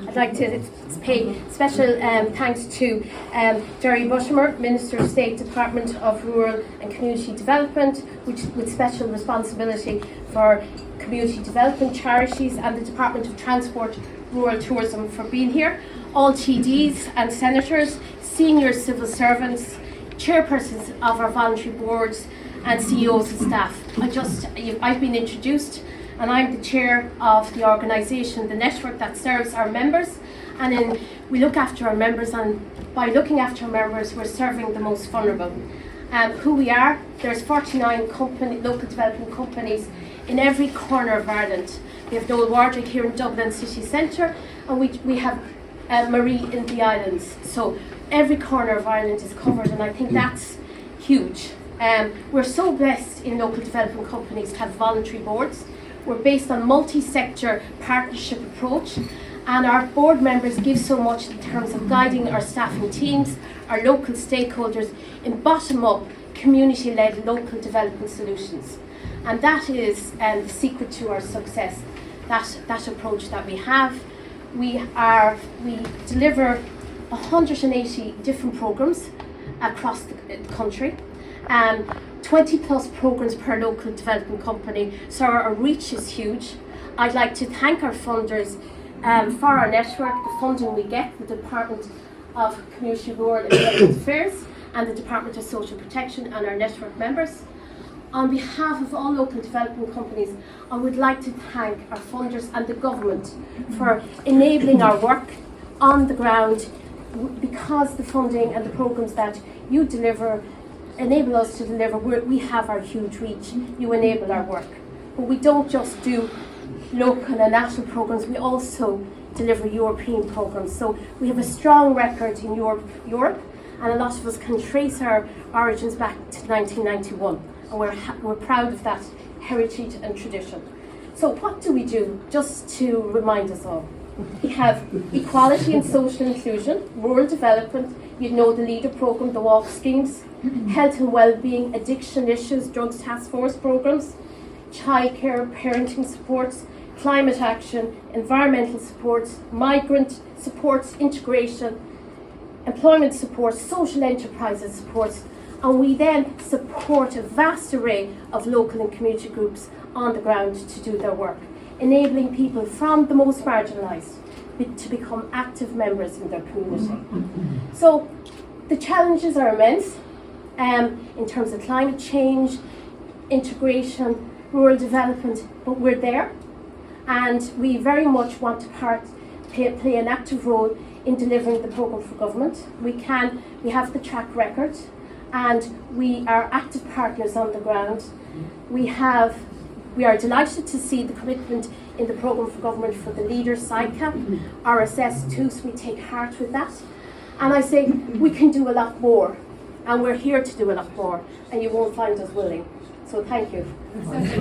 I'd like to pay special thanks to Jerry Bushimer, Minister of State, Department of Rural and Community Development, with special responsibility for community development charities, and the Department of Transport, Rural Tourism for being here. All TDs and senators, senior civil servants, chairpersons of our voluntary boards, and CEOs and staff. I've been introduced, and I'm the chair of the organisation, the network that serves our members, and we look after our members, and by looking after our members, we're serving the most vulnerable. Who we are, there's 49 local development companies in every corner of Ireland. We have Noel Wardrick here in Dublin city centre, and we have Marie in the islands. So every corner of Ireland is covered, and I think that's huge. We're so blessed in local development companies to have voluntary boards. We're based on multi-sector partnership approach, and our board members give so much in terms of guiding our staff and teams, our local stakeholders in bottom-up, community-led local development solutions. And that is the secret to our success, that approach that we have. We deliver 180 different programs across the country, 20 plus programs per local development company, so our reach is huge. I'd like to thank our funders for our network, the funding we get, the Department of Community, Rural and Development Affairs and the Department of Social Protection, and our network members. On behalf of all local development companies, I would like to thank our funders and the government for enabling our work on the ground, because the funding and the programs that you deliver enable us to deliver. We have our huge reach. You enable our work. But we don't just do local and national programs, we also deliver European programs. So we have a strong record in Europe, and a lot of us can trace our origins back to 1991, and we're proud of that heritage and tradition. So what do we do, just to remind us all? We have equality and social inclusion, rural development, you know the LEADER programme, the WALK schemes, health and well-being, addiction issues, drugs task force programmes, childcare, parenting supports, climate action, environmental supports, migrant supports, integration, employment supports, social enterprises supports, and we then support a vast array of local and community groups on the ground to do their work, enabling people from the most marginalised to become active members in their community. So the challenges are immense in terms of climate change, integration, rural development, but we're there, and we very much want to play an active role in delivering the programme for government. We have the track record, and we are active partners on the ground. We are delighted to see the commitment in the programme for government for the LEADER SICA, RSS2, so we take heart with that. And I say we can do a lot more, and we're here to do a lot more, and you won't find us willing. So thank you.